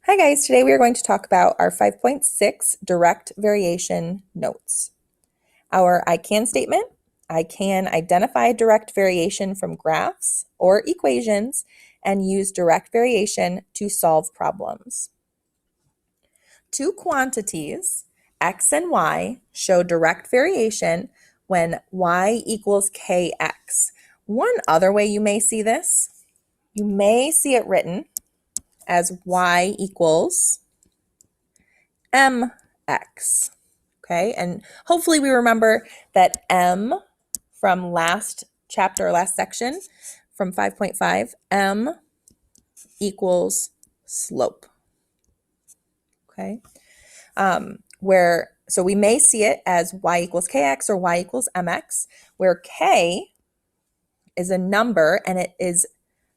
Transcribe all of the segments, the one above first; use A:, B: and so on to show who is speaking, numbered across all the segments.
A: Hi guys, today we are going to talk about our 5.6 direct variation notes. Our I can statement: I can identify direct variation from graphs or equations and use direct variation to solve problems. Two quantities, x and y, show direct variation when y equals kx. One other way you may see this, you may see it written as y equals mx. Okay, and hopefully we remember that m from last chapter, last section from 5.5, m equals slope. Okay, so we may see it as y equals kx or y equals mx, where k is a number and it is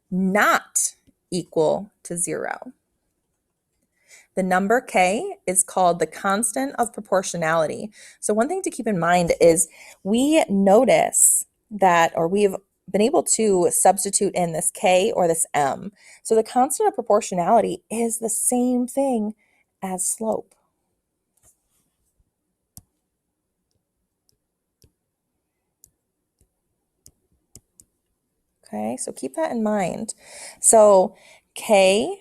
A: not equal to 0. The number k is called the constant of proportionality. So one thing to keep in mind is we notice that, or we've been able to substitute in this k or this m. So the constant of proportionality is the same thing as slope. Okay, so keep that in mind. So k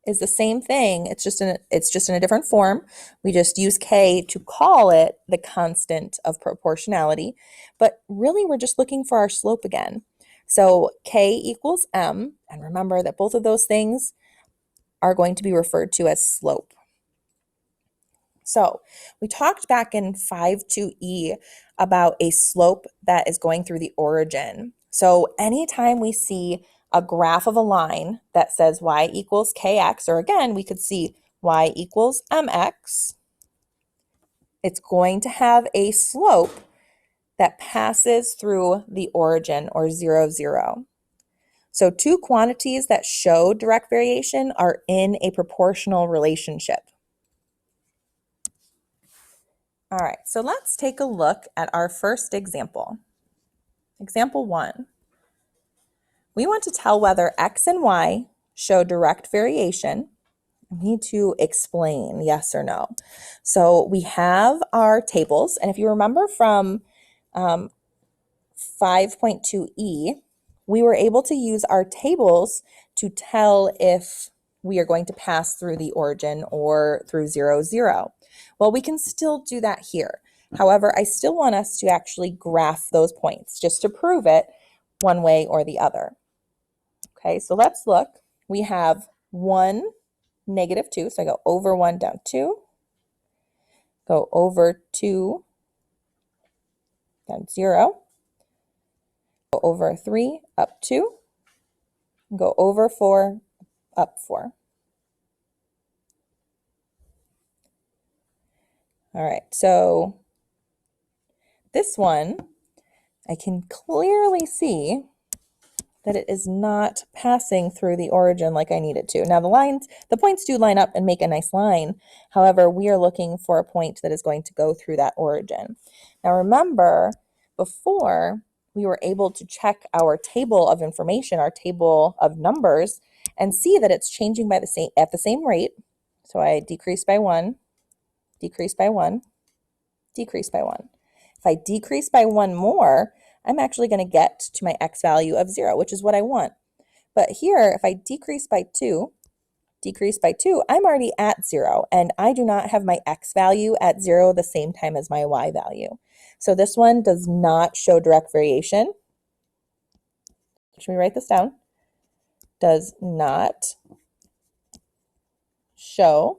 A: is the same thing. It's just in a different form. We just use k to call it the constant of proportionality, but really we're just looking for our slope again. So k equals m, and remember that both of those things are going to be referred to as slope. So we talked back in 5.2e about a slope that is going through the origin. So anytime we see a graph of a line that says y equals kx, or again, we could see y equals mx, it's going to have a slope that passes through the origin, or 0, 0. So two quantities that show direct variation are in a proportional relationship. All right, so let's take a look at our first example. Example 1. We want to tell whether x and y show direct variation. We need to explain yes or no. So we have our tables, and if you remember from 5.2e, we were able to use our tables to tell if we are going to pass through the origin or through 0, 0. Well, we can still do that here. However, I still want us to actually graph those points just to prove it one way or the other. Okay, so let's look. We have 1, negative 2, so I go over 1, down 2, go over 2, down 0, go over 3, up 2, go over 4, up 4. All right, so this one, I can clearly see that it is not passing through the origin like I need it to. Now the points do line up and make a nice line. However, we are looking for a point that is going to go through that origin. Now remember, before we were able to check our table of information, our table of numbers, and see that it's changing by at the same rate. So I decrease by 1, decrease by 1, decrease by 1. If I decrease by 1 more, I'm actually going to get to my x value of 0, which is what I want. But here, if I decrease by 2, I'm already at 0, and I do not have my x value at 0 the same time as my y value. So this one does not show direct variation. Should we write this down? Does not show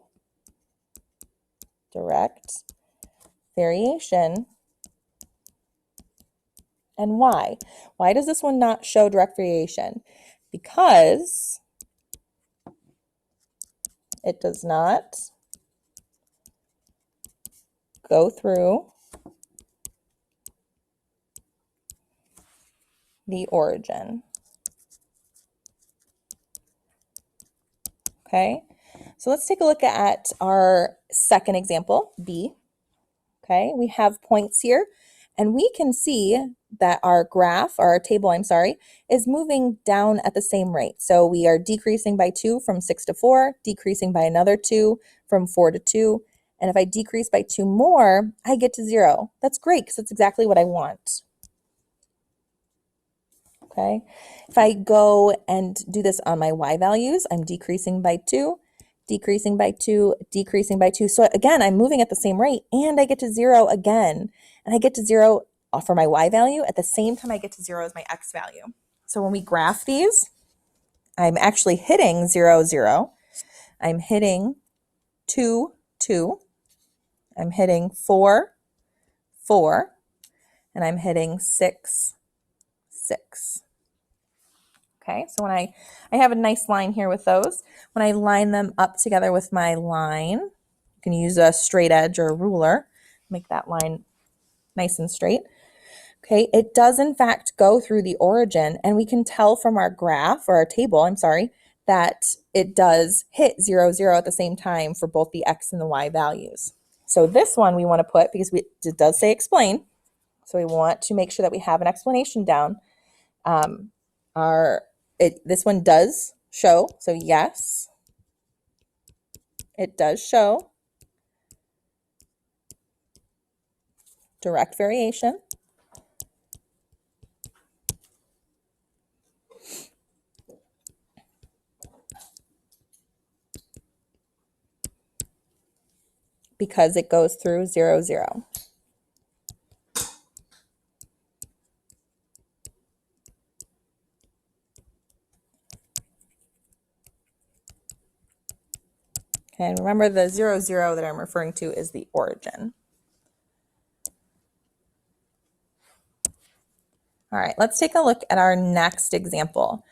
A: direct variation. And why? Why does this one not show direct variation? Because it does not go through the origin. Okay, so let's take a look at our second example, B. Okay, we have points here, and we can see that our graph, or our table, I'm sorry, is moving down at the same rate. So we are decreasing by 2 from 6 to 4, decreasing by another 2 from 4 to 2. And if I decrease by 2 more, I get to 0. That's great because that's exactly what I want. Okay. If I go and do this on my y values, I'm decreasing by 2, decreasing by 2, decreasing by 2. So again, I'm moving at the same rate and I get to 0 again. And I get to 0 for my y value at the same time I get to 0 as my x value. So when we graph these, I'm actually hitting 0, 0. I'm hitting 2, 2. I'm hitting 4, 4. And I'm hitting 6, 6. Okay, so when I have a nice line here with those. When I line them up together with my line, you can use a straight edge or a ruler, make that line nice and straight. Okay, it does in fact go through the origin, and we can tell from our graph, or our table, I'm sorry, that it does hit 0, 0 at the same time for both the x and the y values. So this one we want to put, because it does say explain, so we want to make sure that we have an explanation down. This one does show, so yes, it does show direct variation. Because it goes through 0, 0. Okay, and remember the 0, 0 that I'm referring to is the origin. All right, let's take a look at our next example.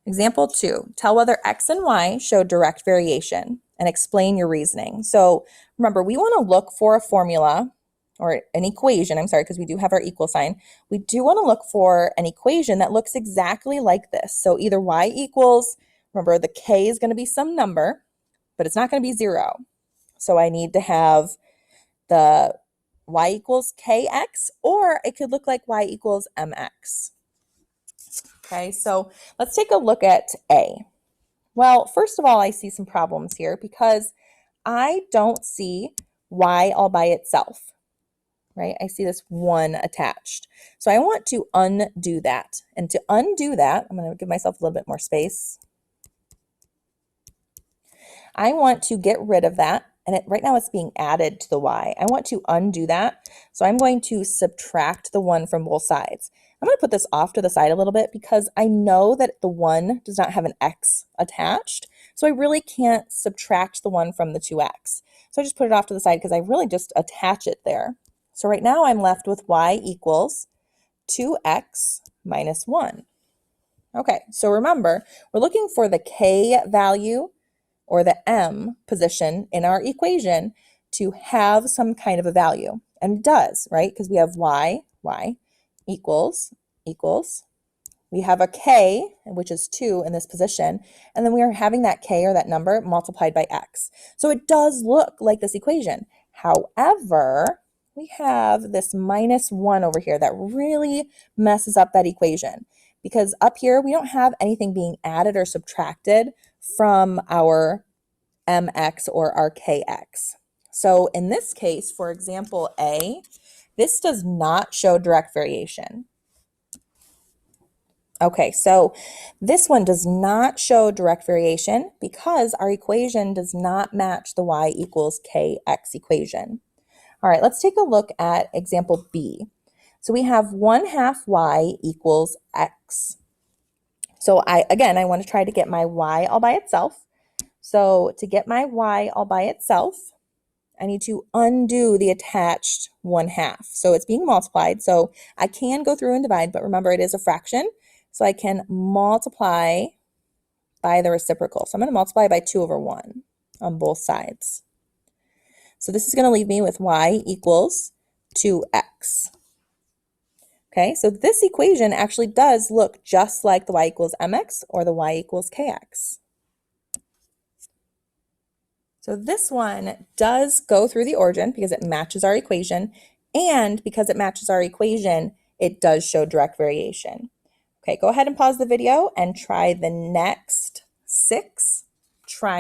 A: Example 2, tell whether x and y show direct variation and explain your reasoning. So remember, we want to look for a formula or an equation, I'm sorry, because we do have our equal sign. We do want to look for an equation that looks exactly like this. So either y equals, remember the k is going to be some number, but it's not going to be 0. So I need to have the y equals kx, or it could look like y equals mx. Okay, so let's take a look at A. Well, first of all, I see some problems here because I don't see y all by itself, right? I see this 1 attached. So I want to undo that. And to undo that, I'm going to give myself a little bit more space. I want to get rid of that. And right now it's being added to the y. I want to undo that. So I'm going to subtract the 1 from both sides. I'm going to put this off to the side a little bit because I know that the 1 does not have an x attached. So I really can't subtract the 1 from the 2x. So I just put it off to the side because I really just attach it there. So right now I'm left with y equals 2x minus 1. Okay, so remember, we're looking for the k value or the m position in our equation to have some kind of a value. And it does, right? Because we have y equals, we have a k, which is 2 in this position, and then we are having that k or that number multiplied by x. So it does look like this equation. However, we have this minus 1 over here that really messes up that equation. Because up here, we don't have anything being added or subtracted from our mx or our kx. So in this case, for example A, this does not show direct variation. Okay, so this one does not show direct variation because our equation does not match the y equals kx equation. All right, let's take a look at example B. So we have 1/2 y equals x. So I want to try to get my y all by itself. So to get my y all by itself, I need to undo the attached 1/2. So it's being multiplied. So I can go through and divide, but remember it is a fraction. So I can multiply by the reciprocal. So I'm going to multiply by 2 over 1 on both sides. So this is going to leave me with y equals 2x. Okay, so this equation actually does look just like the y equals mx or the y equals kx. So this one does go through the origin because it matches our equation, and because it matches our equation, it does show direct variation. Okay, go ahead and pause the video and try the next 6.